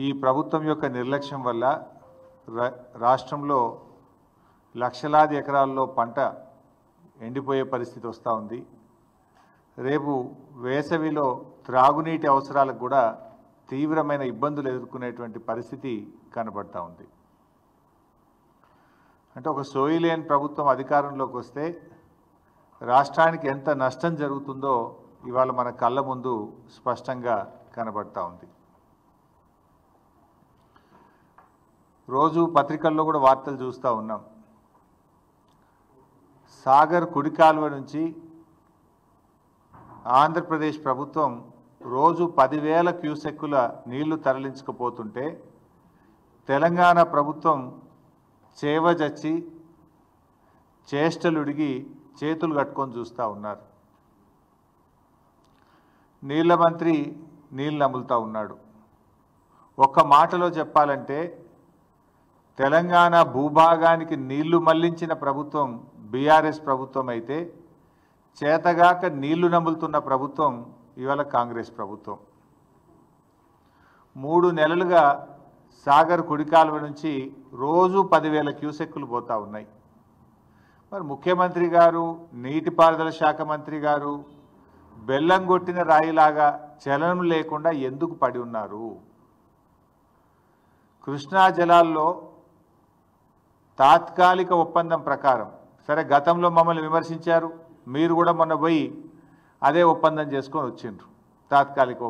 ఈ ప్రభుత్వం యొక్క నిర్లక్ష్యం వల్ల రాష్ట్రంలో లక్షలాది ఎకరాల్లో పంట ఎండిపోయే పరిస్థితి వస్తూ ఉంది. రేపు వేసవిలో త్రాగునీటి అవసరాలకు కూడా తీవ్రమైన ఇబ్బందులు ఎదుర్కొనేటువంటి పరిస్థితి కనబడతా ఉంది. అంటే ఒక సోయిలేని ప్రభుత్వం అధికారంలోకి వస్తే రాష్ట్రానికి ఎంత నష్టం జరుగుతుందో ఇవాళ మన కళ్ళ ముందు స్పష్టంగా కనబడతా ఉంది. రోజు పత్రికల్లో కూడా వార్తలు చూస్తూ ఉన్నాం. సాగర్ కుడి కాలువ నుంచి ఆంధ్రప్రదేశ్ ప్రభుత్వం రోజు 10,000 క్యూసెక్కుల నీళ్లు తరలించకపోతుంటే తెలంగాణ ప్రభుత్వం చేవజచ్చి చేష్టలుడిగి చేతులు కట్టుకొని చూస్తూ ఉన్నారు. నీళ్ల మంత్రి నీళ్ళు నములుతూ ఉన్నాడు. ఒక్క మాటలో చెప్పాలంటే తెలంగాణ భూభాగానికి నీళ్లు మళ్లించిన ప్రభుత్వం బీఆర్ఎస్ ప్రభుత్వం అయితే చేతగాక నీళ్లు నములుతున్న ప్రభుత్వం ఇవాళ కాంగ్రెస్ ప్రభుత్వం. 3 నెలలుగా సాగర్ కుడికాలువ నుంచి రోజు 10,000 క్యూసెక్కులు పోతా ఉన్నాయి. మరి ముఖ్యమంత్రి గారు, నీటిపారుదల శాఖ మంత్రి గారు బెల్లం కొట్టిన రాయిలాగా చలనం లేకుండా ఎందుకు పడి ఉన్నారు? కృష్ణా జలాల్లో తాత్కాలిక ఒప్పందం ప్రకారం, సరే గతంలో మమ్మల్ని విమర్శించారు, మీరు కూడా మొన్న పోయి అదే ఒప్పందం చేసుకొని వచ్చిండ్రు. తాత్కాలిక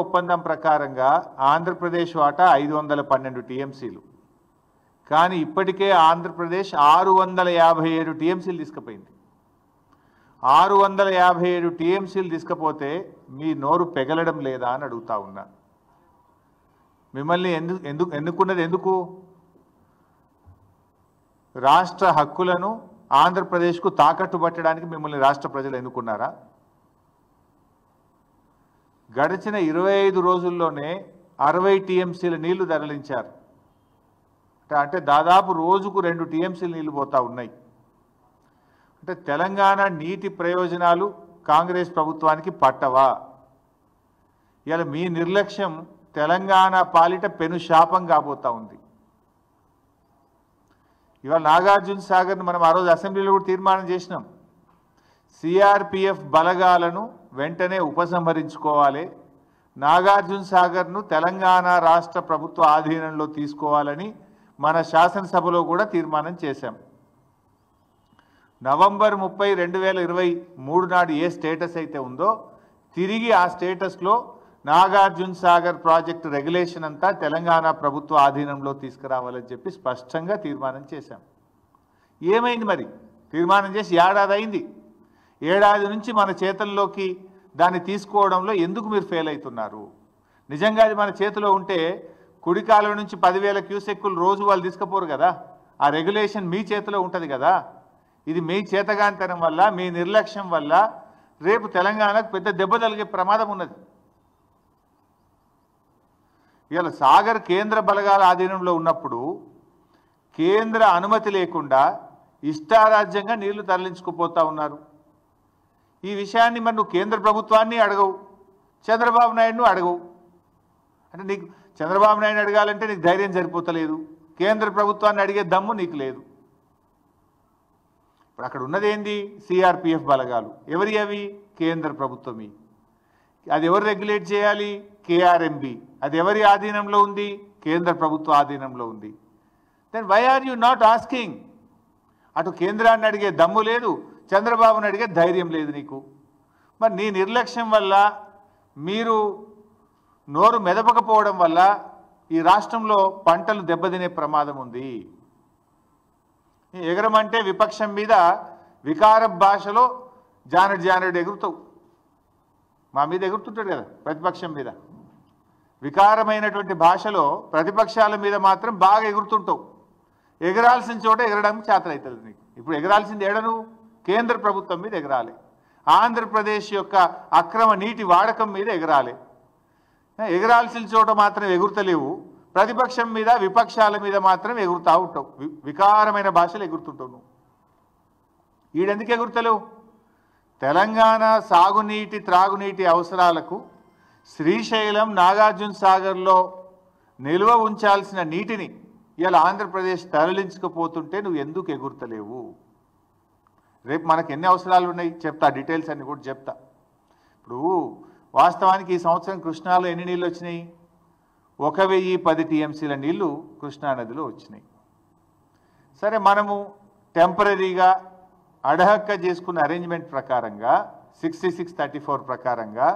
ఒప్పందం ప్రకారంగా ఆంధ్రప్రదేశ్ వాటా 512 టీఎంసీలు, కానీ ఇప్పటికే ఆంధ్రప్రదేశ్ 657 టీఎంసీలు తీసుకుపోయింది. 657 టీఎంసీలు తీసుకపోతే మీ నోరు పెగలడం లేదా అని అడుగుతా ఉన్నా. మిమ్మల్ని ఎన్నుకున్నది ఎందుకు? రాష్ట్ర హక్కులను ఆంధ్రప్రదేశ్కు తాకట్టు పట్టడానికి మిమ్మల్ని రాష్ట్ర ప్రజలు ఎన్నుకున్నారా? గడిచిన 25 రోజుల్లోనే 60 టీఎంసీల నీళ్లు తరలించారు. అంటే దాదాపు రోజుకు 2 టీఎంసీల నీళ్లు పోతా ఉన్నాయి. అంటే తెలంగాణ నీటి ప్రయోజనాలు కాంగ్రెస్ ప్రభుత్వానికి పట్టవా? ఇవాళ మీ నిర్లక్ష్యం తెలంగాణ పాలిట పెను శాపం కాబోతా ఉంది. ఇవాళ నాగార్జున సాగర్ను మనం ఆ రోజు అసెంబ్లీలో కూడా తీర్మానం చేసినాం. సిఆర్పిఎఫ్ బలగాలను వెంటనే ఉపసంహరించుకోవాలి, నాగార్జున సాగర్ను తెలంగాణ రాష్ట్ర ప్రభుత్వ ఆధీనంలో తీసుకోవాలని మన శాసనసభలో కూడా తీర్మానం చేశాం. నవంబర్ 30, 2023 నాడు ఏ స్టేటస్ అయితే ఉందో తిరిగి ఆ స్టేటస్లో నాగార్జున సాగర్ ప్రాజెక్టు రెగ్యులేషన్ అంతా తెలంగాణ ప్రభుత్వ ఆధీనంలో తీసుకురావాలని చెప్పి స్పష్టంగా తీర్మానం చేశాం. ఏమైంది మరి? తీర్మానం చేసి ఏడాది అయింది. ఏడాది నుంచి మన చేతుల్లోకి దాన్ని తీసుకోవడంలో ఎందుకు మీరు ఫెయిల్ అవుతున్నారు? నిజంగా అది మన చేతిలో ఉంటే కుడి కాలువ నుంచి 10,000 క్యూసెక్కులు రోజు వాళ్ళు తీసుకుపోరు కదా. ఆ రెగ్యులేషన్ మీ చేతిలో ఉంటుంది కదా. ఇది మీ చేతగానితనం వల్ల, మీ నిర్లక్ష్యం వల్ల రేపు తెలంగాణకు పెద్ద దెబ్బ తగిలే ప్రమాదం ఉన్నది. ఇవాళ సాగర్ కేంద్ర బలగాల ఆధీనంలో ఉన్నప్పుడు కేంద్ర అనుమతి లేకుండా ఇష్టారాజ్యంగా నీళ్లు తరలించుకుపోతా ఉన్నారు. ఈ విషయాన్ని మరి నువ్వు కేంద్ర ప్రభుత్వాన్ని అడగవు, చంద్రబాబు నాయుడును అడగవు. అంటే నీకు చంద్రబాబు నాయుడు అడగాలంటే నీకు ధైర్యం సరిపోతలేదు, కేంద్ర ప్రభుత్వాన్ని అడిగే దమ్ము నీకు లేదు. ఇప్పుడు అక్కడ ఉన్నది ఏంది? సిఆర్పిఎఫ్ బలగాలు. ఎవరి అవి? కేంద్ర ప్రభుత్వమి. అది ఎవరు రెగ్యులేట్ చేయాలి? కేఆర్ఎంబి. అది ఎవరి ఆధీనంలో ఉంది? కేంద్ర ప్రభుత్వ ఆధీనంలో ఉంది. Then why are you not asking? అటు కేంద్రాన్ని అడిగే దమ్ము లేదు, చంద్రబాబుని అడిగే ధైర్యం లేదు నీకు. మరి నీ నిర్లక్ష్యం వల్ల, మీరు నోరు మెదపకపోవడం వల్ల ఈ రాష్ట్రంలో పంటలు దెబ్బతినే ప్రమాదం ఉంది. ఎగరమంటే విపక్షం మీద వికార భాషలో జానడు ఎగురుతావు. మా మీద ఎగురుతుంటాడు కదా ప్రతిపక్షం మీద. వికారమైనటువంటి భాషలో ప్రతిపక్షాల మీద మాత్రం బాగా ఎగురుతుంటావు. ఎగరాల్సిన చోట ఎగరడానికి చేతనవుతుంది నీకు. ఇప్పుడు ఎగరాల్సింది ఏడను? కేంద్ర ప్రభుత్వం మీద ఎగరాలి, ఆంధ్రప్రదేశ్ యొక్క అక్రమ నీటి వాడకం మీద ఎగరాలి. ఎగరాల్సిన చోట మాత్రం ఎగురుతలేవు, ప్రతిపక్షం మీద విపక్షాల మీద మాత్రం ఎగురుతా ఉంటావు. వికారమైన భాషలు ఎగురుతుంటావు నువ్వు. ఈడెందుకు ఎగురుతలేవు? తెలంగాణ సాగునీటి త్రాగునీటి అవసరాలకు శ్రీశైలం నాగార్జున సాగర్లో నిల్వ ఉంచాల్సిన నీటిని ఇలా ఆంధ్రప్రదేశ్ తరలించకపోతుంటే నువ్వు ఎందుకు ఎగురుతలేవు? రేపు మనకు ఎన్ని అవసరాలు ఉన్నాయి చెప్తా, డీటెయిల్స్ అన్ని కూడా చెప్తా. ఇప్పుడు వాస్తవానికి ఈ సంవత్సరం కృష్ణాలో ఎన్ని నీళ్ళు వచ్చినాయి? 1010 టీఎంసీల నీళ్లు కృష్ణానదిలో వచ్చినాయి. సరే, మనము టెంపరీగా అడహక్క చేసుకున్న అరేంజ్మెంట్ ప్రకారంగా 6634 ప్రకారంగా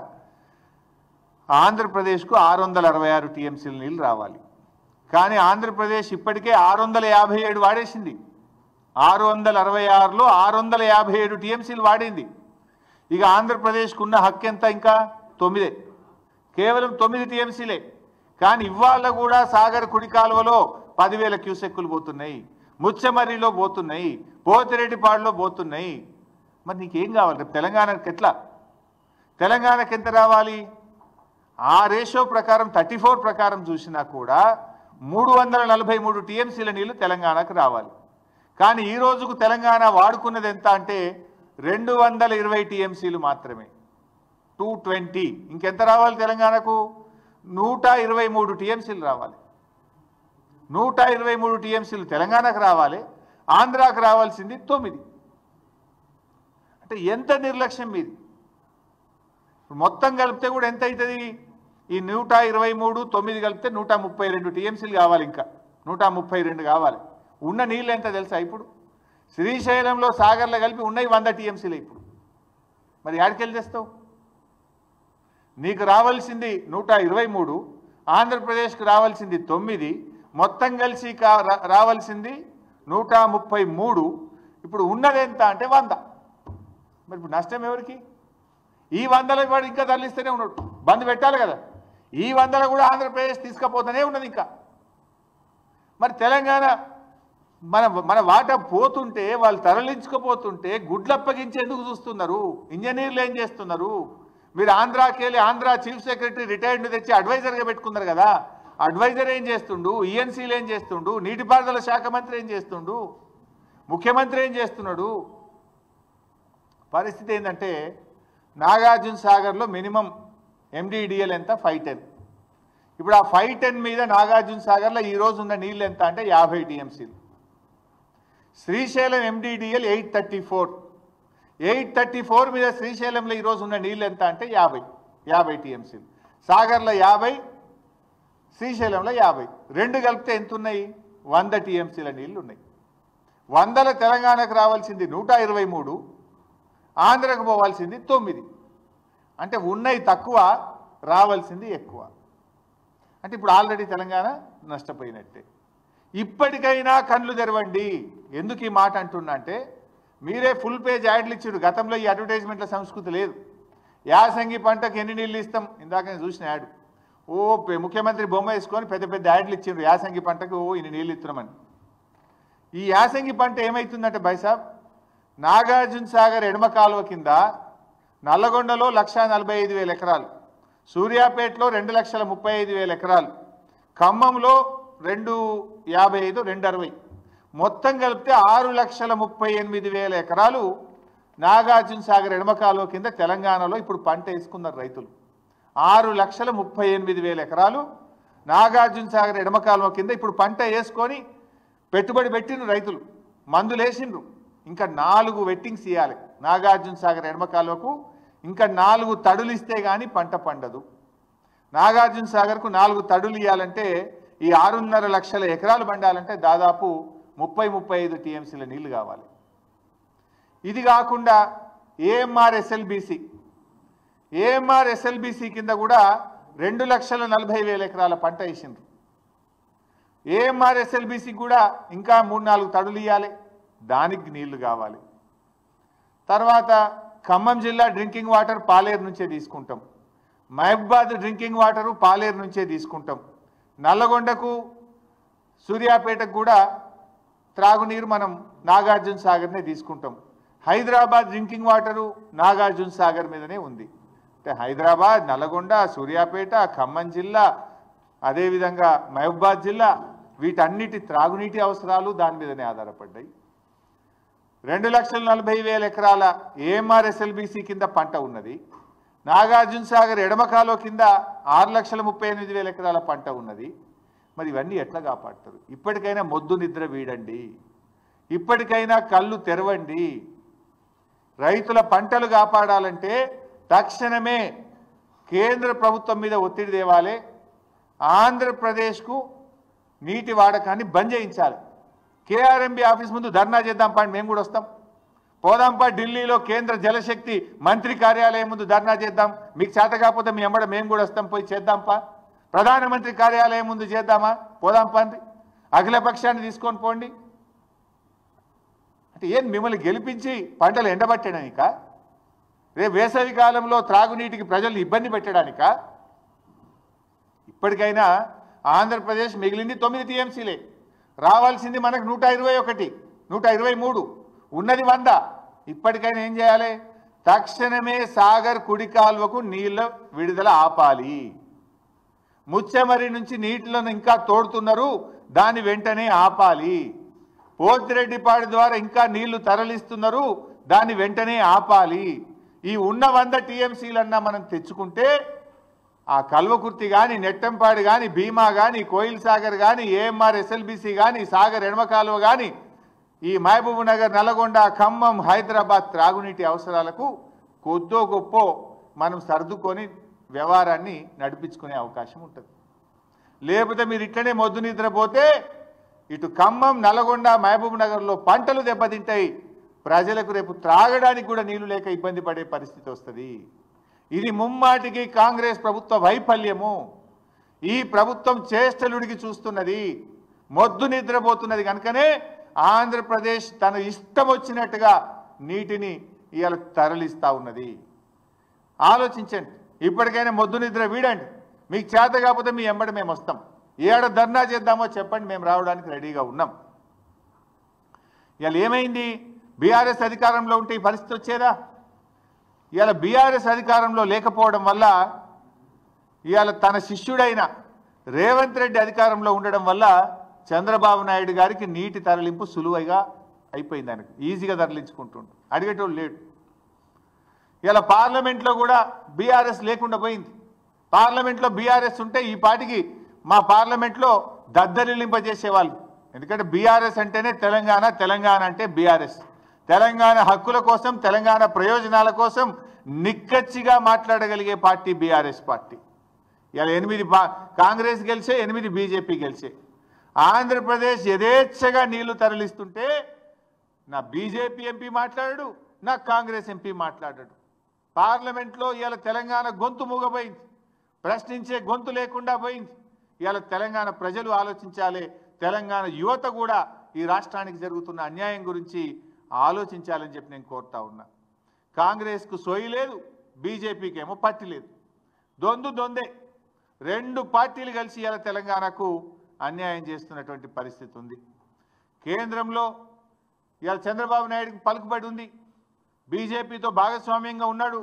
ఆంధ్రప్రదేశ్కు 666 టీఎంసీల నీళ్ళు రావాలి. కానీ ఆంధ్రప్రదేశ్ ఇప్పటికే 657 వాడేసింది. 666లో 657 టీఎంసీలు వాడింది. ఇక ఆంధ్రప్రదేశ్కు ఉన్న హక్కు ఎంత? ఇంకా 9, కేవలం 9 టీఎంసీలే. కానీ ఇవాళ కూడా సాగర్ కుడి కాలువలో 10,000 క్యూసెక్కులు పోతున్నాయి, ముచ్చమర్రిలో పోతున్నాయి, పోతిరెడ్డిపాడులో పోతున్నాయి. మరి నీకేం కావాలి? రేపు తెలంగాణకి ఎట్లా? తెలంగాణకి ఎంత రావాలి? ఆ రేషియో ప్రకారం 34 ప్రకారం చూసినా కూడా 343 టీఎంసీల నీళ్లు తెలంగాణకు రావాలి. కానీ ఈ రోజుకు తెలంగాణ వాడుకున్నది ఎంత అంటే 220 టీఎంసీలు మాత్రమే, 220. ఇంకెంత రావాలి తెలంగాణకు? 123 టీఎంసీలు రావాలి. 123 టీఎంసీలు తెలంగాణకు రావాలి, ఆంధ్రాకు రావాల్సింది 9. అంటే ఎంత నిర్లక్ష్యం మీది? మొత్తం కలిపితే కూడా ఎంత అవుతుంది? ఈ 123, 9 కలిపితే 132 టీఎంసీలు కావాలి. ఇంకా 132 కావాలి. ఉన్న నీళ్ళు ఎంత తెలుసా? ఇప్పుడు శ్రీశైలంలో సాగర్లో కలిపి ఉన్నాయి 100 టీఎంసీలు. ఇప్పుడు మరి యాడికెళ్ళి తెస్తావు? నీకు రావాల్సింది 123, ఆంధ్రప్రదేశ్కి రావాల్సింది 9, మొత్తం కలిసి రావాల్సింది 133. ఇప్పుడు ఉన్నది ఎంత అంటే 100. మరి ఇప్పుడు నష్టం ఎవరికి? ఈ 100లో వాడు ఇంకా తరలిస్తూనే ఉన్నాడు. బంద్ పెట్టాలి కదా. ఈ 100లో కూడా ఆంధ్రప్రదేశ్ తీసుకుపోతూనే ఉన్నది ఇంకా. మరి తెలంగాణ మన వాటా పోతుంటే, వాళ్ళు తరలించుకుపోతుంటే గుడ్లప్పగించి ఎందుకు చూస్తున్నారు? ఇంజనీర్లు ఏం చేస్తున్నారు? మీరు ఆంధ్రాకి వెళ్ళి ఆంధ్ర చీఫ్ సెక్రటరీ రిటైర్డ్ తెచ్చి అడ్వైజర్గా పెట్టుకున్నారు కదా. అడ్వైజర్ ఏం చేస్తుండు? ఈఎన్సీలు ఏం చేస్తుండు? నీటిపారుదల శాఖ మంత్రి ఏం చేస్తుండు? ముఖ్యమంత్రి ఏం చేస్తున్నాడు? పరిస్థితి ఏంటంటే నాగార్జున సాగర్లో మినిమం ఎండిడిఎల్ ఎంత? 510. ఇప్పుడు ఆ 510 మీద నాగార్జున సాగర్లో ఈరోజు ఉన్న నీళ్ళు ఎంత అంటే 50 టీఎంసీలు. శ్రీశైలం ఎండిడిఎల్ 834 మీద శ్రీశైలంలో ఈరోజు ఉన్న నీళ్ళు ఎంత అంటే 50 టీఎంసీలు. సాగర్లో 50, శ్రీశైలంలో 50. రెండు కలిపితే ఎంత ఉన్నాయి? 100 టీఎంసీల నీళ్ళు ఉన్నాయి. 100లో తెలంగాణకు రావాల్సింది 123, ఆంధ్రకు పోవాల్సింది 9. అంటే ఉన్నాయి తక్కువ, రావాల్సింది ఎక్కువ. అంటే ఇప్పుడు ఆల్రెడీ తెలంగాణ నష్టపోయినట్టే. ఇప్పటికైనా కళ్ళు తెరవండి. ఎందుకు ఈ మాట అంటున్నా అంటే, మీరే ఫుల్ పేజ్ యాడ్లు ఇచ్చారు. గతంలో ఈ అడ్వర్టైజ్మెంట్ల సంస్కృతి లేదు. యాసంగి పంటకు ఎన్ని నీళ్ళు ఇస్తాం? ఇందాక నేను చూసిన యాడ్. ముఖ్యమంత్రి బొమ్మ వేసుకొని పెద్ద పెద్ద యాడ్లు ఇచ్చిండ్రు. యాసంగి పంటకు ఇన్ని నీళ్ళు ఇస్తున్నామని. ఈ యాసంగి పంట ఏమవుతుందంటే బైసాబ్, నాగార్జున సాగర్ ఎడమ కాలువ కింద నల్లగొండలో 1,45,000 ఎకరాలు, సూర్యాపేటలో 2,35,000 ఎకరాలు, ఖమ్మంలో 255, 260, మొత్తం కలిపితే 6,38,000 ఎకరాలు నాగార్జున సాగర్ ఎడమ కాలువ కింద తెలంగాణలో ఇప్పుడు పంట వేసుకున్నారు రైతులు. 6,38,000 ఎకరాలు నాగార్జున సాగర్ ఎడమ కాలువ కింద ఇప్పుడు పంట వేసుకొని పెట్టుబడి పెట్టిండ్రు రైతులు, మందులు వేసిండ్రు. ఇంకా 4 వెట్టింగ్స్ ఇవ్వాలి నాగార్జున సాగర్ ఎడమ కాలువకు. ఇంకా 4 తడులు ఇస్తే కానీ పంట పండదు. నాగార్జున సాగర్కు 4 తడులు ఇవ్వాలంటే ఈ 6.5 లక్షల ఎకరాలు పండాలంటే దాదాపు 30-35 టీఎంసీల నీళ్లు కావాలి. ఇది కాకుండా ఏఎంఆర్ ఎస్ఎల్బిసి కింద కూడా 2,40,000 ఎకరాల పంట వేసిండ్రు. ఏఎంఆర్ ఎస్ఎల్బిసి కూడా ఇంకా 3-4 తడులు ఇవ్వాలి, దానికి నీళ్లు కావాలి. తర్వాత ఖమ్మం జిల్లా డ్రింకింగ్ వాటర్ పాలేరు నుంచే తీసుకుంటాం, మహబూబాద్ డ్రింకింగ్ వాటరు పాలేరు నుంచే తీసుకుంటాం, నల్లగొండకు సూర్యాపేటకు కూడా త్రాగునీరు మనం నాగార్జున సాగర్నే తీసుకుంటాం. హైదరాబాద్ డ్రింకింగ్ వాటరు నాగార్జున సాగర్ మీదనే ఉంది. అంటే హైదరాబాద్, నల్లగొండ, సూర్యాపేట, ఖమ్మం జిల్లా, అదేవిధంగా మహబూబాద్ జిల్లా, వీటన్నిటి త్రాగునీటి అవసరాలు దాని మీదనే ఆధారపడ్డాయి. 2,40,000 ఎకరాల ఏఎంఆర్ ఎస్ఎల్బిసి కింద పంట ఉన్నది. నాగార్జున సాగర్ ఎడమ కాలువ కింద 6,38,000 ఎకరాల పంట ఉన్నది. మరి ఇవన్నీ ఎట్లా కాపాడతారు? ఇప్పటికైనా మొద్దు నిద్ర వీడండి, ఇప్పటికైనా కళ్ళు తెరవండి. రైతుల పంటలు కాపాడాలంటే తక్షణమే కేంద్ర ప్రభుత్వం మీద ఒత్తిడి తేవాలి. ఆంధ్రప్రదేశ్కు నీటి వాడకాన్ని బంద్ చేయించాలి. కేఆర్ఎంబీ ఆఫీస్ ముందు ధర్నా చేద్దాం పండి, మేము కూడా వస్తాం. పోదాంపా ఢిల్లీలో కేంద్ర జలశక్తి మంత్రి కార్యాలయం ముందు ధర్నా చేద్దాం. మీకు చేత కాకపోతే మీ ఎంబడ మేము కూడా వస్తాం, పోయి చేద్దాంపా. ప్రధానమంత్రి కార్యాలయం ముందు చేద్దామా? పోదాంపా అండి, అఖిలపక్షాన్ని తీసుకొని పోండి. అంటే ఏం మిమ్మల్ని గెలిపించి పంటలు ఎండబట్టడానిక? రేపు వేసవి కాలంలో త్రాగునీటికి ప్రజల్ని ఇబ్బంది పెట్టడానిక? ఇప్పటికైనా ఆంధ్రప్రదేశ్ మిగిలింది 9 టీఎంసీలే, రావాల్సింది మనకు 121, 123, ఉన్నది 100. ఇప్పటికైనా ఏం చేయాలి? తక్షణమే సాగర్ కుడి కాల్వకు నీళ్ళ విడుదల ఆపాలి. ముచ్చెమరి నుంచి నీటిలను ఇంకా తోడుతున్నారు, దాన్ని వెంటనే ఆపాలి. పోతిరెడ్డిపాడు ద్వారా ఇంకా నీళ్లు తరలిస్తున్నారు, దాన్ని వెంటనే ఆపాలి. ఈ ఉన్న 100 టీఎంసీలన్నా మనం తెచ్చుకుంటే ఆ కల్వకుర్తి కానీ, నెట్టంపాడు కానీ, భీమా కానీ, కోయిల్ సాగర్ కానీ, ఏఎంఆర్ ఎస్ఎల్బిసి కానీ, సాగర్ ఎడమ కాలువ కానీ, ఈ మహబూబ్ నగర్, నల్గొండ, ఖమ్మం, హైదరాబాద్ త్రాగునీటి అవసరాలకు కొద్దో గొప్పో మనం సర్దుకొని వ్యవహారాన్ని నడిపించుకునే అవకాశం ఉంటుంది. లేకపోతే మీరు ఇట్లనే మొద్దు నిద్రపోతే ఇటు ఖమ్మం, నల్గొండ, మహబూబ్ నగర్లో పంటలు దెబ్బతింటాయి. ప్రజలకు రేపు త్రాగడానికి కూడా నీళ్లు లేక ఇబ్బంది పడే పరిస్థితి వస్తుంది. ఇది ముమ్మాటికి కాంగ్రెస్ ప్రభుత్వ వైఫల్యము. ఈ ప్రభుత్వం చేష్టలుడికి చూస్తున్నది, మొద్దు నిద్రపోతున్నది. కనుకనే ఆంధ్రప్రదేశ్ తన ఇష్టం వచ్చినట్టుగా నీటిని ఇవాళ తరలిస్తూ ఉన్నది. ఆలోచించండి, ఇప్పటికైనా మొద్దు నిద్ర వీడండి. మీకు చేత కాకపోతే మీ ఎంబడి మేము వస్తాం. ఏడ ధర్నా చేద్దామో చెప్పండి, మేము రావడానికి రెడీగా ఉన్నాం. ఇవాళ ఏమైంది? బీఆర్ఎస్ అధికారంలో ఉంటే ఈ పరిస్థితి వచ్చేదా? ఇవాళ బీఆర్ఎస్ అధికారంలో లేకపోవడం వల్ల, ఇవాళ తన శిష్యుడైన రేవంత్ రెడ్డి అధికారంలో ఉండడం వల్ల చంద్రబాబు నాయుడు గారికి నీటి తరలింపు సులువుగా అయిపోయింది. ఆయనకు ఈజీగా తరలించుకుంటుండు, అడిగేటోళ్ళు లేడు. ఇలా పార్లమెంట్లో కూడా బీఆర్ఎస్ లేకుండా పోయింది. పార్లమెంట్లో బీఆర్ఎస్ ఉంటే ఈ పాటికి మా పార్లమెంట్లో దద్దరిల్లింపజేసేవాళ్ళు. ఎందుకంటే బీఆర్ఎస్ అంటేనే తెలంగాణ, తెలంగాణ అంటే బీఆర్ఎస్. తెలంగాణ హక్కుల కోసం, తెలంగాణ ప్రయోజనాల కోసం నిక్కచ్చిగా మాట్లాడగలిగే పార్టీ బీఆర్ఎస్ పార్టీ. ఇలా 8 కాంగ్రెస్ గెలిచే, 8 బీజేపీ గెలిచే. ఆంధ్రప్రదేశ్ యథేచ్ఛగా నీళ్లు తరలిస్తుంటే నా బీజేపీ ఎంపీ మాట్లాడాడు, నా కాంగ్రెస్ ఎంపీ మాట్లాడాడు. పార్లమెంట్లో ఇవాళ తెలంగాణ గొంతు మూగపోయింది, ప్రశ్నించే గొంతు లేకుండా పోయింది. ఇవాళ తెలంగాణ ప్రజలు ఆలోచించాలి, తెలంగాణ యువత కూడా ఈ రాష్ట్రానికి జరుగుతున్న అన్యాయం గురించి ఆలోచించాలని చెప్పి నేను కోరుతా ఉన్నా. కాంగ్రెస్కు సోయి లేదు, బీజేపీకి ఏమో పట్టి లేదు. దొందే 2 పార్టీలు కలిసి ఇవాళ తెలంగాణకు అన్యాయం చేస్తున్నటువంటి పరిస్థితి ఉంది. కేంద్రంలో ఇవాళ చంద్రబాబు నాయుడుకి పలుకుబడి ఉంది, బీజేపీతో భాగస్వామ్యంగా ఉన్నాడు.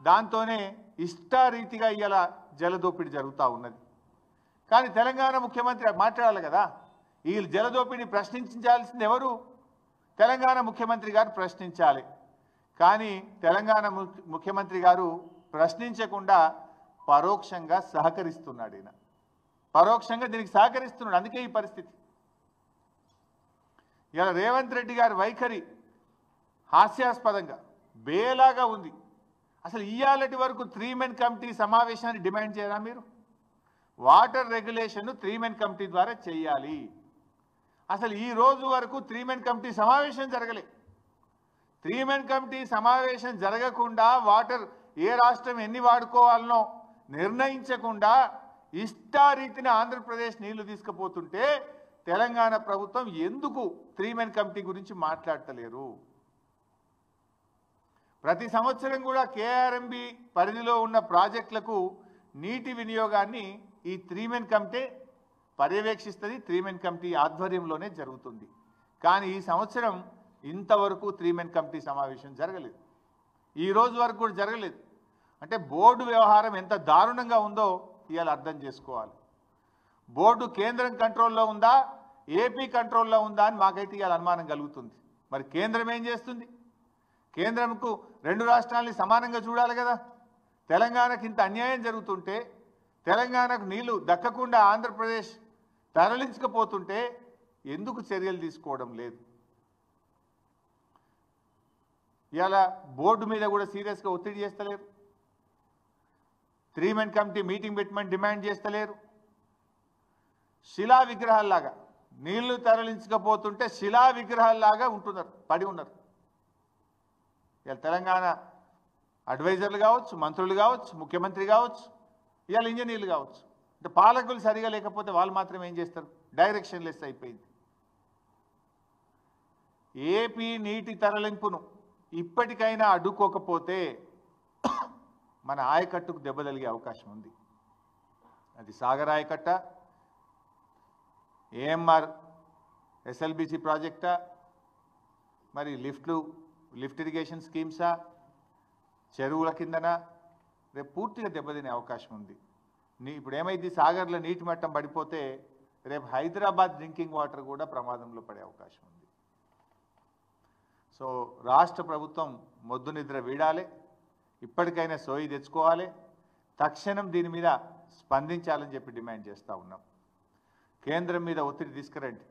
దాంతోనే ఇష్టారీతిగా ఇవాళ జలదోపిడీ జరుగుతూ ఉన్నది. కానీ తెలంగాణ ముఖ్యమంత్రి మాట్లాడాలి కదా, ఈ జలదోపిడీ ప్రశ్నించాల్సింది ఎవరు? తెలంగాణ ముఖ్యమంత్రి గారు ప్రశ్నించాలి. కానీ తెలంగాణ ముఖ్యమంత్రి గారు ప్రశ్నించకుండా పరోక్షంగా సహకరిస్తున్నాడు. ఈయన పరోక్షంగా దీనికి సహకరిస్తున్నాడు. అందుకే ఈ పరిస్థితి. ఇలా రేవంత్ రెడ్డి గారి వైఖరి హాస్యాస్పదంగా బేలాగా ఉంది. అసలు ఇయాలటి వరకు 3 మెన్ కమిటీ సమావేశాన్ని డిమాండ్ చేయరా మీరు? వాటర్ రెగ్యులేషన్ 3 మెన్ కమిటీ ద్వారా చేయాలి. అసలు ఈ రోజు వరకు 3 మెన్ కమిటీ సమావేశం జరగలే. 3 మెన్ కమిటీ సమావేశం జరగకుండా వాటర్ ఏ రాష్ట్రం ఎన్ని వాడుకోవాలనో నిర్ణయించకుండా ఇష్టారీతిని ఆంధ్రప్రదేశ్ నీళ్లు తీసుకుపోతుంటే తెలంగాణ ప్రభుత్వం ఎందుకు 3 మెన్ కమిటీ గురించి మాట్లాడతలేరు? ప్రతి సంవత్సరం కూడా కేఆర్ఎంబి పరిధిలో ఉన్న ప్రాజెక్టులకు నీటి వినియోగాన్ని ఈ 3 మెన్ కమిటీ పర్యవేక్షిస్తుంది. 3 మెన్ కమిటీ ఆధ్వర్యంలోనే జరుగుతుంది. కానీ ఈ సంవత్సరం ఇంతవరకు 3 మెన్ కమిటీ సమావేశం జరగలేదు. ఈ రోజు వరకు కూడా జరగలేదు. అంటే బోర్డు వ్యవహారం ఎంత దారుణంగా ఉందో ఇవాళ అర్థం చేసుకోవాలి. బోర్డు కేంద్రం కంట్రోల్లో ఉందా, ఏపీ కంట్రోల్లో ఉందా అని మాకైతే ఇవాళ అనుమానం కలుగుతుంది. మరి కేంద్రం ఏం చేస్తుంది? కేంద్రంకు 2 రాష్ట్రాలని సమానంగా చూడాలి కదా. తెలంగాణకి ఇంత అన్యాయం జరుగుతుంటే, తెలంగాణకు నీళ్లు దక్కకుండా ఆంధ్రప్రదేశ్ తరలించకపోతుంటే ఎందుకు చర్యలు తీసుకోవడం లేదు? ఇవాళ బోర్డు మీద కూడా సీరియస్గా ఒత్తిడి చేస్తలేరు. 3 మెన్ కమిటీ మీటింగ్ పెట్టమని డిమాండ్ చేస్తలేరు. శిలా విగ్రహాల్లాగా నీళ్లు తరలించకపోతుంటే శిలా విగ్రహాల్లాగా ఉంటున్నారు, పడి ఉన్నారు. ఇవాళ తెలంగాణ అడ్వైజర్లు కావచ్చు, మంత్రులు కావచ్చు, ముఖ్యమంత్రి కావచ్చు, ఇవాళ ఇంజనీర్లు కావచ్చు. అంటే పాలకులు సరిగా లేకపోతే వాళ్ళు మాత్రం ఏం చేస్తారు? డైరెక్షన్ లెస్ అయిపోయింది. ఏపీ నీటి తరలింపును ఇప్పటికైనా అడ్డుకోకపోతే మన ఆయకట్టుకు దెబ్బ తగిలే అవకాశం ఉంది. అది సాగర్ ఆయకట్ట, ఏఎంఆర్ ఎస్ఎల్బిసి ప్రాజెక్టా, మరి లిఫ్ట్ ఇరిగేషన్ స్కీమ్సా, చెరువుల కిందన రేపు పూర్తిగా దెబ్బతినే అవకాశం ఉంది. ఇప్పుడు ఏమైంది, సాగర్లో నీటి మట్టం పడిపోతే రేపు హైదరాబాద్ డ్రింకింగ్ వాటర్ కూడా ప్రమాదంలో పడే అవకాశం ఉంది. సో రాష్ట్ర ప్రభుత్వం మొద్దు నిద్ర వీడాలి, ఇప్పటికైనా సోయి తెచ్చుకోవాలి, తక్షణం దీని మీద స్పందించాలని చెప్పి డిమాండ్ చేస్తూ ఉన్నాం. కేంద్రం మీద ఒత్తిడి తీసుకురండి.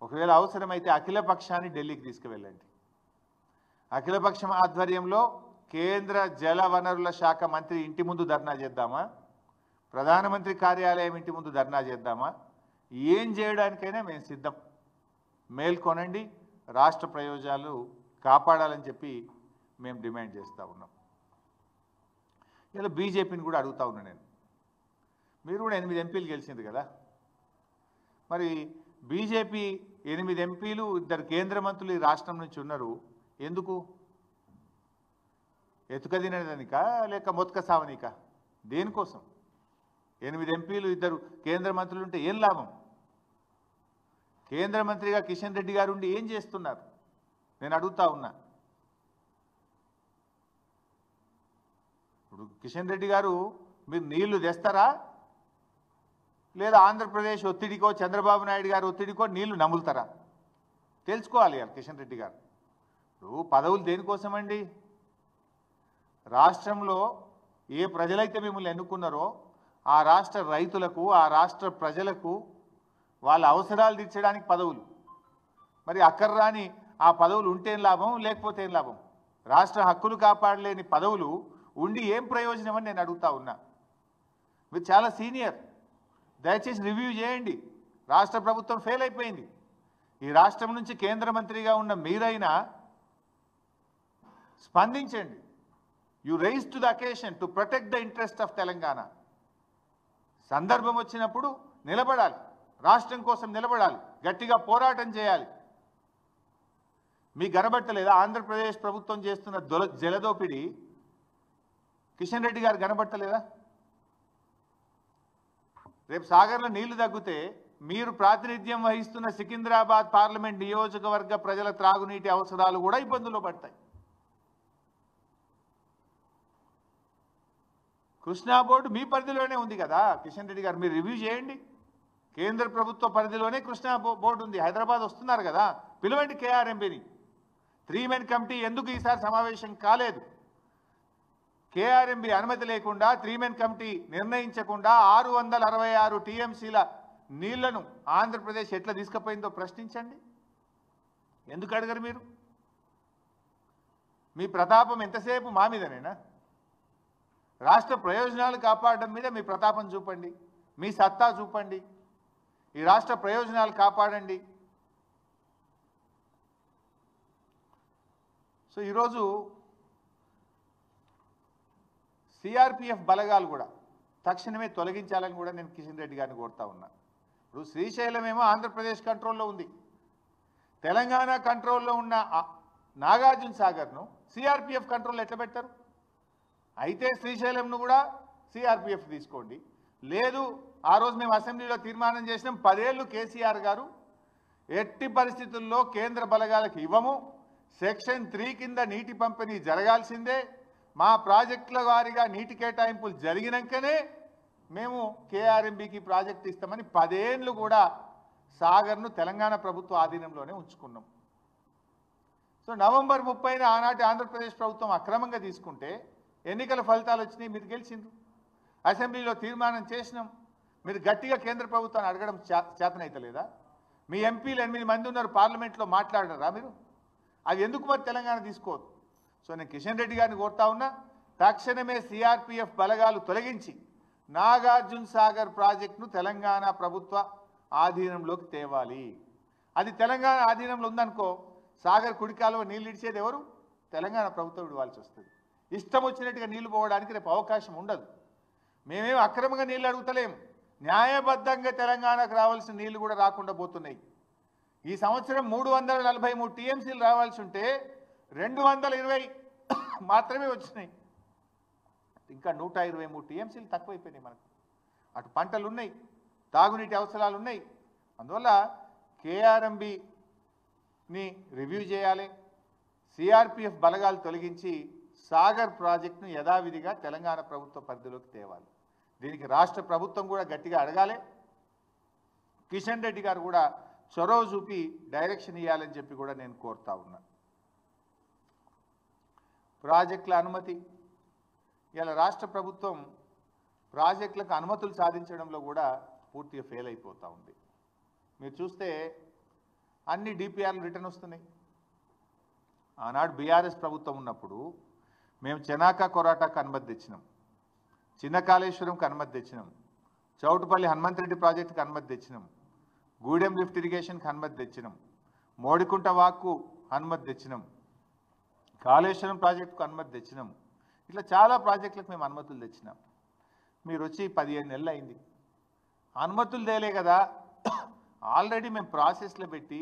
ఒకవేళ అవసరమైతే అఖిలపక్షాన్ని ఢిల్లీకి తీసుకువెళ్ళండి. అఖిలపక్షం ఆధ్వర్యంలో కేంద్ర జల వనరుల శాఖ మంత్రి ఇంటి ముందు ధర్నా చేద్దామా, ప్రధానమంత్రి కార్యాలయం ఇంటి ముందు ధర్నా చేద్దామా, ఏం చేయడానికైనా మేము సిద్ధం. మేల్కొనండి, రాష్ట్ర ప్రయోజనాలు కాపాడాలని చెప్పి మేము డిమాండ్ చేస్తూ ఉన్నాం. ఇలా బీజేపీని కూడా అడుగుతా ఉన్నా నేను. మీరు కూడా 8 ఎంపీలు గెలిచింది కదా, మరి బీజేపీ 8 ఎంపీలు, 2 కేంద్ర మంత్రులు ఈ రాష్ట్రం నుంచి ఉన్నారు. ఎందుకు? ఎతుకదినడానికా లేక మొత్క సావనికా? దేనికోసం? 8 ఎంపీలు, 2 కేంద్ర మంత్రులు ఉంటే ఏం లాభం? కేంద్ర మంత్రిగా కిషన్ రెడ్డి గారు ఉండి ఏం చేస్తున్నారు నేను అడుగుతా ఉన్నా. ఇప్పుడు కిషన్ రెడ్డి గారు మీరు నీళ్లు తెస్తారా, లేదా ఆంధ్రప్రదేశ్ ఒత్తిడికో చంద్రబాబు నాయుడు గారు ఒత్తిడికో నీళ్లు నములుతారా? తెలుసుకోవాలి కిషన్ రెడ్డి గారు. ఇప్పుడు పదవులు దేనికోసమండి? రాష్ట్రంలో ఏ ప్రజలైతే మిమ్మల్ని ఎన్నుకున్నారో ఆ రాష్ట్ర రైతులకు, ఆ రాష్ట్ర ప్రజలకు వాళ్ళ అవసరాలు తీర్చడానికి పదవులు. మరి అక్కర్రాని ఆ పదవులు ఉంటే ఏం లాభం, లేకపోతే ఏం లాభం? రాష్ట్ర హక్కులు కాపాడలేని పదవులు ఉండి ఏం ప్రయోజనం అని నేను అడుగుతా ఉన్నా. మీరు చాలా సీనియర్, దయచేసి రివ్యూ చేయండి. రాష్ట్ర ప్రభుత్వం ఫెయిల్ అయిపోయింది. ఈ రాష్ట్రం నుంచి కేంద్ర మంత్రిగా ఉన్న మీరైనా స్పందించండి. You rise to the occasion to protect the interest of Telangana. సందర్భం వచ్చినప్పుడు నిలబడాలి, రాష్ట్రం కోసం నిలబడాలి, గట్టిగా పోరాటం చేయాలి. మీ కనబట్టలేదా ఆంధ్రప్రదేశ్ ప్రభుత్వం చేస్తున్న జలదోపిడి? కిషన్ రెడ్డి గారు కనబట్టలేదా? రేపు సాగర్లో నీళ్లు తగ్గితే మీరు ప్రాతినిధ్యం వహిస్తున్న సికింద్రాబాద్ పార్లమెంట్ నియోజకవర్గ ప్రజల త్రాగునీటి అవసరాలు కూడా ఇబ్బందుల్లో పడతాయి. కృష్ణా బోర్డు మీ పరిధిలోనే ఉంది కదా కిషన్ రెడ్డి గారు, మీరు రివ్యూ చేయండి. కేంద్ర ప్రభుత్వ పరిధిలోనే కృష్ణా బోర్డు ఉంది. హైదరాబాద్ వస్తున్నారు కదా, పిలవండి కేఆర్ఎంబీని. 3 మెన్ కమిటీ ఎందుకు ఈసారి సమావేశం కాలేదు? కేఆర్ఎంబీ అనుమతి లేకుండా 3 మెన్ కమిటీ నిర్ణయించకుండా 666 టీఎంసీల నీళ్లను ఆంధ్రప్రదేశ్ ఎట్లా తీసుకుపోయిందో ప్రశ్నించండి. ఎందుకు అడగరు మీరు? మీ ప్రతాపం ఎంతసేపు మా మీదనేనా? రాష్ట్ర ప్రయోజనాలు కాపాడడం మీద మీ ప్రతాపం చూపండి, మీ సత్తా చూపండి. ఈ రాష్ట్ర ప్రయోజనాలు కాపాడండి. సో ఈరోజు సిఆర్పిఎఫ్ బలగాలు కూడా తక్షణమే తొలగించాలని కూడా నేను కిషన్ రెడ్డి గారిని కోరుతా ఉన్నా. ఇప్పుడు శ్రీశైలం ఏమో ఆంధ్రప్రదేశ్ కంట్రోల్లో ఉంది, తెలంగాణ కంట్రోల్లో ఉన్న నాగార్జున సాగర్ను సిఆర్పిఎఫ్ కంట్రోల్లో ఎట్లా పెట్టారు? అయితే శ్రీశైలంను కూడా సిఆర్పిఎఫ్ తీసుకోండి. లేదు, ఆ రోజు మేము అసెంబ్లీలో తీర్మానం చేసినాం, 10 ఏళ్ళు కేసీఆర్ గారు ఎట్టి పరిస్థితుల్లో కేంద్ర బలగాలకు ఇవ్వము, సెక్షన్ 3 కింద నీటి పంపిణీ జరగాల్సిందే, మా ప్రాజెక్టుల వారీగా నీటి కేటాయింపులు జరిగినాకనే మేము కేఆర్ఎంబీకి ప్రాజెక్ట్ ఇస్తామని 10 ఏళ్ళు కూడా సాగర్ను తెలంగాణ ప్రభుత్వ ఆధీనంలోనే ఉంచుకున్నాం. సో నవంబర్ 30న ఆనాటి ఆంధ్రప్రదేశ్ ప్రభుత్వం అక్రమంగా తీసుకుంటే ఎన్నికల ఫలితాలు వచ్చినాయి, మీరు గెలిచిండ్రు. అసెంబ్లీలో తీర్మానం చేసినాం, మీరు గట్టిగా కేంద్ర ప్రభుత్వాన్ని అడగడం చేతనైతలేదా? మీ ఎంపీలు 8 మంది ఉన్నారు, పార్లమెంట్లో మాట్లాడరా మీరు? అది ఎందుకు మరి తెలంగాణ తీసుకోవద్దు? సో నేను కిషన్ రెడ్డి గారిని కోరుతా ఉన్నా, తక్షణమే సిఆర్పిఎఫ్ బలగాలు తొలగించి నాగార్జున సాగర్ ప్రాజెక్టును తెలంగాణ ప్రభుత్వ ఆధీనంలోకి తేవాలి. అది తెలంగాణ ఆధీనంలో ఉందనుకో, సాగర్ కుడి కాలువ నీళ్ళు ఇడిచేది ఎవరు? తెలంగాణ ప్రభుత్వం ఇవ్వాల్సి వస్తుంది. ఇష్టం వచ్చినట్టుగా నీళ్లు పోవడానికి రేపు అవకాశం ఉండదు. మేమేం అక్రమంగా నీళ్ళు అడుగుతలేం, న్యాయబద్ధంగా తెలంగాణకు రావాల్సిన నీళ్లు కూడా రాకుండా పోతున్నాయి. ఈ సంవత్సరం 343 టీఎంసీలు రావాల్సి ఉంటే 220 మాత్రమే వచ్చినాయి. ఇంకా 123 టీఎంసీలు తక్కువైపోయినాయి మనకు. అటు పంటలు ఉన్నాయి, తాగునీటి అవసరాలు ఉన్నాయి. అందువల్ల కేఆర్ఎంబిని రివ్యూ చేయాలి, సిఆర్పిఎఫ్ బలగాలు తొలగించి సాగర్ ప్రాజెక్టును యథావిధిగా తెలంగాణ ప్రభుత్వ పరిధిలోకి తేవాలి. దీనికి రాష్ట్ర ప్రభుత్వం కూడా గట్టిగా అడగాలి. కిషన్ రెడ్డి గారు కూడా చొరవ చూపి డైరెక్షన్ ఇవ్వాలని చెప్పి కూడా నేను కోరుతా ఉన్నా. ప్రాజెక్టుల అనుమతి, ఇలా రాష్ట్ర ప్రభుత్వం ప్రాజెక్టులకు అనుమతులు సాధించడంలో కూడా పూర్తిగా ఫెయిల్ అయిపోతూ ఉంది. మీరు చూస్తే అన్ని డిపిఆర్లు రిటర్న్ వస్తున్నాయి. ఆనాడు బీఆర్ఎస్ ప్రభుత్వం ఉన్నప్పుడు మేము చెనాక కొరాటాకు అనుమతి తెచ్చినాం, చిన్న కాళేశ్వరంకి అనుమతి తెచ్చినాం, చౌటుపల్లి హనుమంతరెడ్డి ప్రాజెక్టుకి అనుమతి తెచ్చినాం, గూడెం లిఫ్ట్ ఇరిగేషన్కి అనుమతి తెచ్చినాం, మోడికుంట వాక్కు అనుమతి తెచ్చినాం, కాళేశ్వరం ప్రాజెక్టుకు అనుమతి తెచ్చినాం. ఇట్లా చాలా ప్రాజెక్టులకు మేము అనుమతులు తెచ్చినాం. మీరు వచ్చి 15 నెలలు అయింది, అనుమతులు తేలే కదా. ఆల్రెడీ మేము ప్రాసెస్లో పెట్టి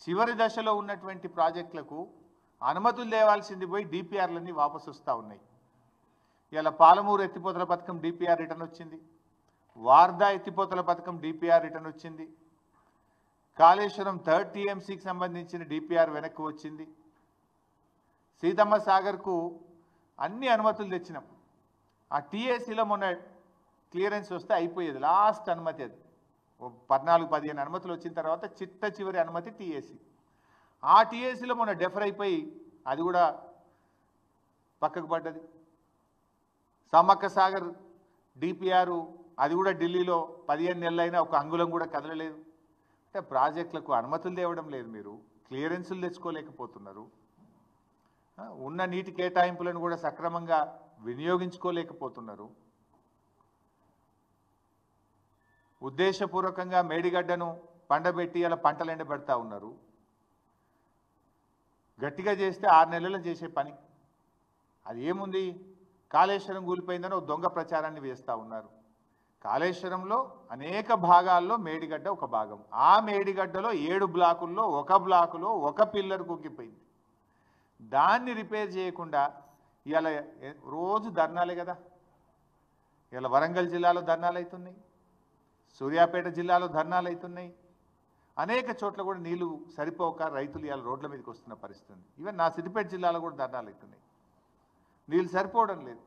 చివరి దశలో ఉన్నటువంటి ప్రాజెక్టులకు అనుమతులు తేవాల్సింది పోయి డిపిఆర్లన్నీ వాపసు వస్తూ ఉన్నాయి. ఇలా పాలమూరు ఎత్తిపోతల పథకం డిపిఆర్ రిటర్న్ వచ్చింది, వార్దా ఎత్తిపోతల పథకం డిపిఆర్ రిటర్న్ వచ్చింది, కాళేశ్వరం 3rd టీఎంసీకి సంబంధించిన డిపిఆర్ వెనక్కి వచ్చింది, సీతమ్మ సాగర్కు అన్ని అనుమతులు తెచ్చినాం. ఆ టీఏసీలో మొన్న క్లియరెన్స్ వస్తే అయిపోయేది, లాస్ట్ అనుమతి అది. 14-15 అనుమతులు వచ్చిన తర్వాత చిట్ట చివరి అనుమతి టీఏసీ. ఆ టీఏసీలో మొన్న డెఫర్ అయిపోయి అది కూడా పక్కకు పడ్డది. సమ్మక్క సాగర్ డిపిఆర్ అది కూడా ఢిల్లీలో 15 నెలలైనా ఒక అంగుళం కూడా కదలలేదు. అంటే ప్రాజెక్టులకు అనుమతులు తేవడం లేదు, మీరు క్లియరెన్సులు తెచ్చుకోలేకపోతున్నారు, ఉన్న నీటి కేటాయింపులను కూడా సక్రమంగా వినియోగించుకోలేకపోతున్నారు. ఉద్దేశపూర్వకంగా మేడిగడ్డను పండబెట్టి అలా పంటలు ఎండబెడతా ఉన్నారు. గట్టిగా చేస్తే 6 నెలలు చేసే పని అది ఏముంది? కాళేశ్వరం కూలిపోయిందని ఒక దొంగ ప్రచారాన్ని వేస్తూ ఉన్నారు. కాళేశ్వరంలో అనేక భాగాల్లో మేడిగడ్డ ఒక భాగం. ఆ మేడిగడ్డలో 7 బ్లాకుల్లో ఒక బ్లాకులో ఒక పిల్లర్ కుంగిపోయింది. దాన్ని రిపేర్ చేయకుండా ఇలా రోజు ధర్నాలే కదా. ఇలా వరంగల్ జిల్లాలో ధర్నాలు అవుతున్నాయి, సూర్యాపేట జిల్లాలో ధర్నాలు అవుతున్నాయి, అనేక చోట్ల కూడా నీళ్లు సరిపోక రైతులు ఇవాళ రోడ్ల మీదకి వస్తున్న పరిస్థితి. ఈవెన్ నా సిద్దిపేట జిల్లాలో కూడా ధర్నాలు అవుతున్నాయి, నీళ్ళు సరిపోవడం లేదు.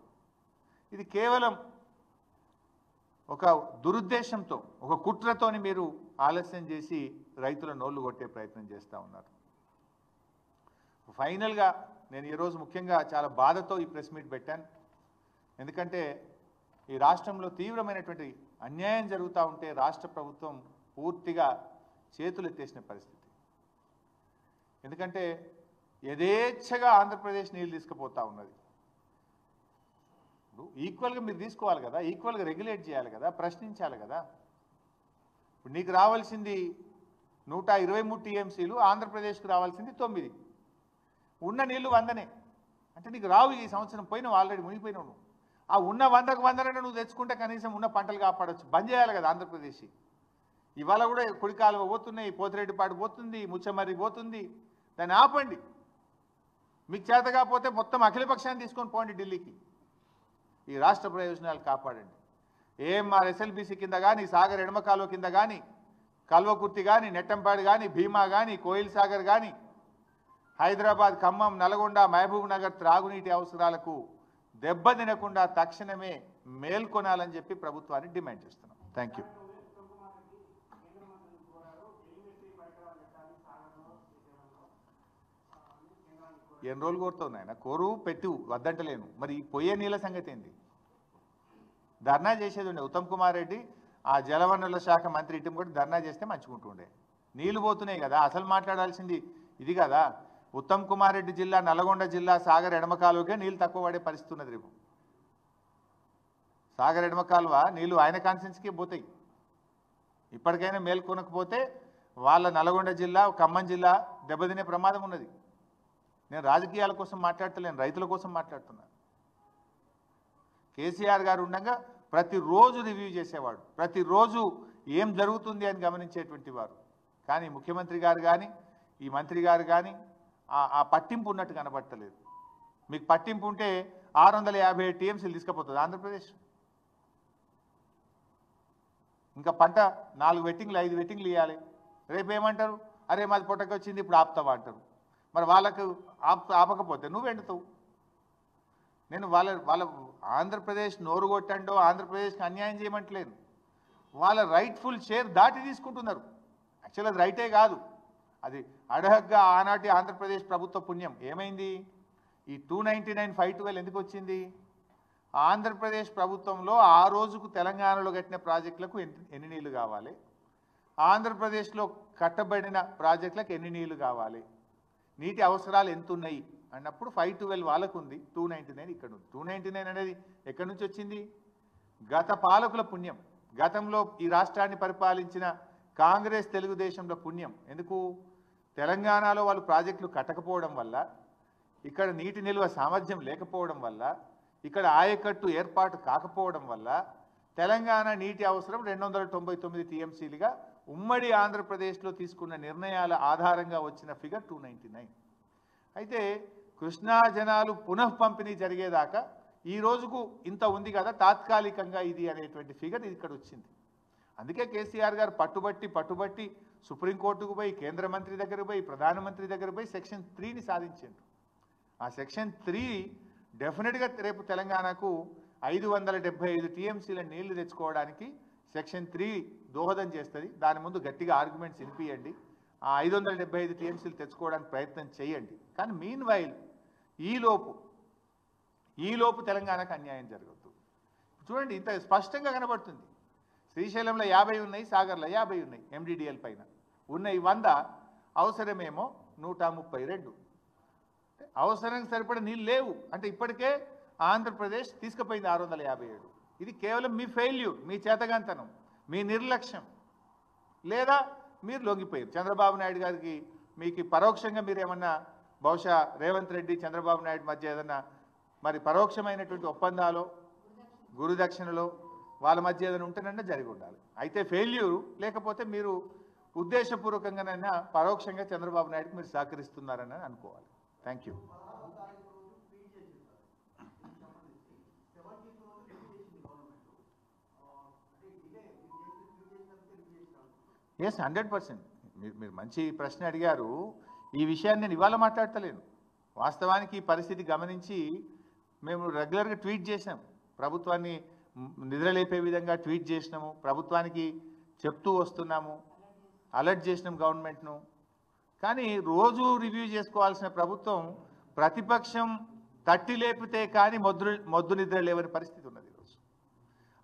ఇది కేవలం ఒక దురుద్దేశంతో, ఒక కుట్రతోని మీరు ఆలస్యం చేసి రైతుల నోళ్లు కొట్టే ప్రయత్నం చేస్తూ ఉన్నారు. ఫైనల్గా నేను ఈరోజు ముఖ్యంగా చాలా బాధతో ఈ ప్రెస్ మీట్ పెట్టాను. ఎందుకంటే ఈ రాష్ట్రంలో తీవ్రమైనటువంటి అన్యాయం జరుగుతూ ఉంటే రాష్ట్ర ప్రభుత్వం పూర్తిగా చేతులు ఎత్తేసిన పరిస్థితి. ఎందుకంటే యథేచ్ఛగా ఆంధ్రప్రదేశ్ నీళ్ళు తీసుకుపోతూ ఉన్నది. ఈక్వల్గా మీరు తీసుకోవాలి కదా, ఈక్వల్గా రెగ్యులేట్ చేయాలి కదా, ప్రశ్నించాలి కదా. ఇప్పుడు నీకు రావాల్సింది 123 టీఎంసీలు, ఆంధ్రప్రదేశ్కి రావాల్సింది 9. ఉన్న నీళ్లు 100నే అంటే నీకు రావు. ఈ సంవత్సరం పోయినావు, ఆల్రెడీ మునిగిపోయినావు. నువ్వు ఆ ఉన్న 100కు 100 నువ్వు తెచ్చుకుంటే కనీసం ఉన్న పంటలు కాపాడవచ్చు. బంద్ చేయాలి కదా ఆంధ్రప్రదేశ్. ఇవాళ కూడా కుడి కాలువ పోతున్నాయి, పోతిరెడ్డిపాడు పోతుంది, ముచ్చమర్రి పోతుంది. దాన్ని ఆపండి. మీకు చేత కాకపోతే మొత్తం అఖిలపక్షాన్ని తీసుకొని పోండి ఢిల్లీకి. ఈ రాష్ట్ర ప్రయోజనాలు కాపాడండి. ఏఎంఆర్ ఎస్ఎల్బీసీ కింద కానీ, సాగర్ ఎడమ కాలువ కింద కానీ, కల్వకుర్తి కానీ, నెట్టంపాడు కానీ, భీమా కానీ, కోయిల్ సాగర్ కానీ, హైదరాబాద్, ఖమ్మం, నల్గొండ, మహబూబ్ నగర్ త్రాగునీటి అవసరాలకు దెబ్బ తినకుండా తక్షణమే మేల్కొనాలని చెప్పి ప్రభుత్వాన్ని డిమాండ్ చేస్తున్నాం. Thank you. ఎన్ని రోజులు కోరుతావు నాయన? కోరు పెట్టు, వద్దంటలేను. మరి పోయే నీళ్ళ సంగతి ఏంది? ధర్నా చేసేది ఉండే ఉత్తమ్ కుమార్ రెడ్డి, ఆ జలవనరుల శాఖ మంత్రి ఇటు కూడా ధర్నా చేస్తే మంచుకుంటుండే. నీళ్లు పోతున్నాయి కదా, అసలు మాట్లాడాల్సింది ఇది కదా. ఉత్తమ్ కుమార్ రెడ్డి జిల్లా, నల్గొండ జిల్లా సాగర్ ఎడమ కాలువకే నీళ్ళు తక్కువ పడే పరిస్థితి ఉన్నది. రేపు సాగర్ ఎడమ కాలువ నీళ్ళు ఆయన కాన్స్టిట్యున్సీకి పోతాయి. ఇప్పటికైనా మేల్కొనకపోతే వాళ్ళ నల్గొండ జిల్లా, ఖమ్మం జిల్లా దెబ్బతినే ప్రమాదం ఉన్నది. నేను రాజకీయాల కోసం మాట్లాడతలేను, రైతుల కోసం మాట్లాడుతున్నాను. కేసీఆర్ గారు ఉండగా ప్రతిరోజు రివ్యూ చేసేవాడు, ప్రతిరోజు ఏం జరుగుతుంది అని గమనించేటువంటి వారు. కానీ ముఖ్యమంత్రి గారు కానీ, ఈ మంత్రి గారు కానీ ఆ పట్టింపు ఉన్నట్టు కనబడతలేదు. మీకు పట్టింపు ఉంటే 657 టీఎంసీలు తీసుకుపోతుంది ఆంధ్రప్రదేశ్. ఇంకా పంట 4 వెట్టింగ్లు 5 వెట్టింగ్లు ఇవ్వాలి. రేపు ఏమంటారు? అరే మాది పొట్టకి వచ్చింది, ఇప్పుడు ఆపుతావా అంటారు. మరి వాళ్ళకు ఆపకపోతే నువ్వు ఎండుతావు. నేను వాళ్ళ ఆంధ్రప్రదేశ్ నోరు కొట్టండో, ఆంధ్రప్రదేశ్కి అన్యాయం చేయమంటలేను. వాళ్ళ రైట్ఫుల్ షేర్ దాటి తీసుకుంటున్నారు. యాక్చువల్ అది రైటే కాదు, అది అడహగ్గా ఆనాటి ఆంధ్రప్రదేశ్ ప్రభుత్వ పుణ్యం. ఏమైంది? ఈ 299/512 ఎందుకు వచ్చింది? ఆంధ్రప్రదేశ్ ప్రభుత్వంలో ఆ రోజుకు తెలంగాణలో కట్టిన ప్రాజెక్టులకు ఎన్ని నీళ్లు కావాలి, ఆంధ్రప్రదేశ్లో కట్టబడిన ప్రాజెక్టులకు ఎన్ని నీళ్లు కావాలి, నీటి అవసరాలు ఎంత ఉన్నాయి అన్నప్పుడు 512 వాళ్ళకు ఉంది, 299 ఇక్కడ ఉంది. 299 అనేది ఎక్కడి నుంచి వచ్చింది? గత పాలకుల పుణ్యం. గతంలో ఈ రాష్ట్రాన్ని పరిపాలించిన కాంగ్రెస్ తెలుగుదేశంలో పుణ్యం. ఎందుకు? తెలంగాణలో వాళ్ళు ప్రాజెక్టులు కట్టకపోవడం వల్ల, ఇక్కడ నీటి నిల్వ సామర్థ్యం లేకపోవడం వల్ల, ఇక్కడ ఆయకట్టు ఏర్పాటు కాకపోవడం వల్ల తెలంగాణ నీటి అవసరం 299 టీఎంసీలుగా ఉమ్మడి ఆంధ్రప్రదేశ్లో తీసుకున్న నిర్ణయాల ఆధారంగా వచ్చిన ఫిగర్ 299. అయితే కృష్ణా జనాలు పునఃపంపిణీ జరిగేదాకా ఈ రోజుకు ఇంత ఉంది కదా, తాత్కాలికంగా ఇది అనేటువంటి ఫిగర్ ఇక్కడ వచ్చింది. అందుకే కేసీఆర్ గారు పట్టుబట్టి సుప్రీంకోర్టుకు పోయి, కేంద్ర మంత్రి దగ్గర పోయి, ప్రధానమంత్రి దగ్గర పోయి సెక్షన్ 3ని సాధించారు. ఆ సెక్షన్ 3 డెఫినెట్గా రేపు తెలంగాణకు 575 టీఎంసీల నీళ్లు తెచ్చుకోవడానికి సెక్షన్ 3 దోహదం చేస్తుంది. దాని ముందు గట్టిగా ఆర్గ్యుమెంట్స్ వినిపియండి. ఆ 575 టీఎంసీలు తెచ్చుకోవడానికి ప్రయత్నం చేయండి. కానీ మీన్ వైల్ ఈలోపు తెలంగాణకు అన్యాయం జరగద్దు. చూడండి, ఇంత స్పష్టంగా కనబడుతుంది. శ్రీశైలంలో 50 ఉన్నాయి, సాగర్లో 50 ఉన్నాయి, ఎండిడిఎల్ పైన ఉన్నాయి 100, అవసరమేమో 132. అవసరానికి సరిపడ నీళ్ళు లేవు అంటే ఇప్పటికే ఆంధ్రప్రదేశ్ తీసుకుపోయింది 657. ఇది కేవలం మీ ఫెయిల్యూర్, మీ చేతగాంతనం, మీ నిర్లక్ష్యం, లేదా మీరు లొంగిపోయారు. చంద్రబాబు నాయుడు గారికి మీకు పరోక్షంగా మీరు ఏమన్నా బహుశా రేవంత్ రెడ్డి చంద్రబాబు నాయుడు మధ్య ఏదన్నా మరి పరోక్షమైనటువంటి ఒప్పందాలు, గురుదక్షిణలో వాళ్ళ మధ్య ఏదైనా ఉంటేనన్నా జరిగి ఉండాలి. అయితే ఫెయిల్యూరు, లేకపోతే మీరు ఉద్దేశపూర్వకంగానైనా పరోక్షంగా చంద్రబాబు నాయుడుకి మీరు సహకరిస్తున్నారని అనుకోవాలి. Thank you. ఎస్, 100%. మీరు మంచి ప్రశ్న అడిగారు. ఈ విషయాన్ని నేను ఇవాళ మాట్లాడతలేను. వాస్తవానికి ఈ పరిస్థితి గమనించి మేము రెగ్యులర్గా ట్వీట్ చేసాం, ప్రభుత్వాన్ని నిద్రలేపే విధంగా ట్వీట్ చేసినాము, ప్రభుత్వానికి చెప్తూ వస్తున్నాము, అలర్ట్ చేసినాం గవర్నమెంట్ను. కానీ రోజు రివ్యూ చేసుకోవాల్సిన ప్రభుత్వం ప్రతిపక్షం తట్టి లేపితే కానీ మొద్దు నిద్ర లేవని పరిస్థితి ఉన్నది ఈరోజు.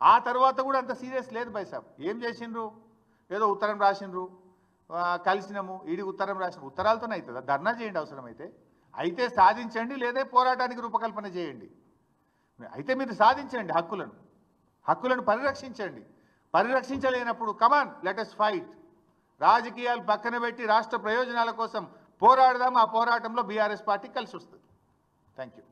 ఆ తర్వాత కూడా అంత సీరియస్ లేదు బైసాబ్. ఏం చేసిండ్రు? ఏదో ఉత్తరం రాసిండ్రు, కలిసినాము, ఈడి ఉత్తరం రాసిన ఉత్తరాలతోనే అవుతుందా? ధర్నా చేయండి అవసరమైతే, అయితే సాధించండి, లేదా పోరాటానికి రూపకల్పన చేయండి. అయితే మీరు సాధించండి, హక్కులను పరిరక్షించండి. పరిరక్షించలేనప్పుడు కమాన్ లెట్ us ఫైట్. రాజకీయాలు పక్కన పెట్టి రాష్ట్ర ప్రయోజనాల కోసం పోరాడదాం. ఆ పోరాటంలో బీఆర్ఎస్ పార్టీ కలిసి వస్తుంది. Thank you.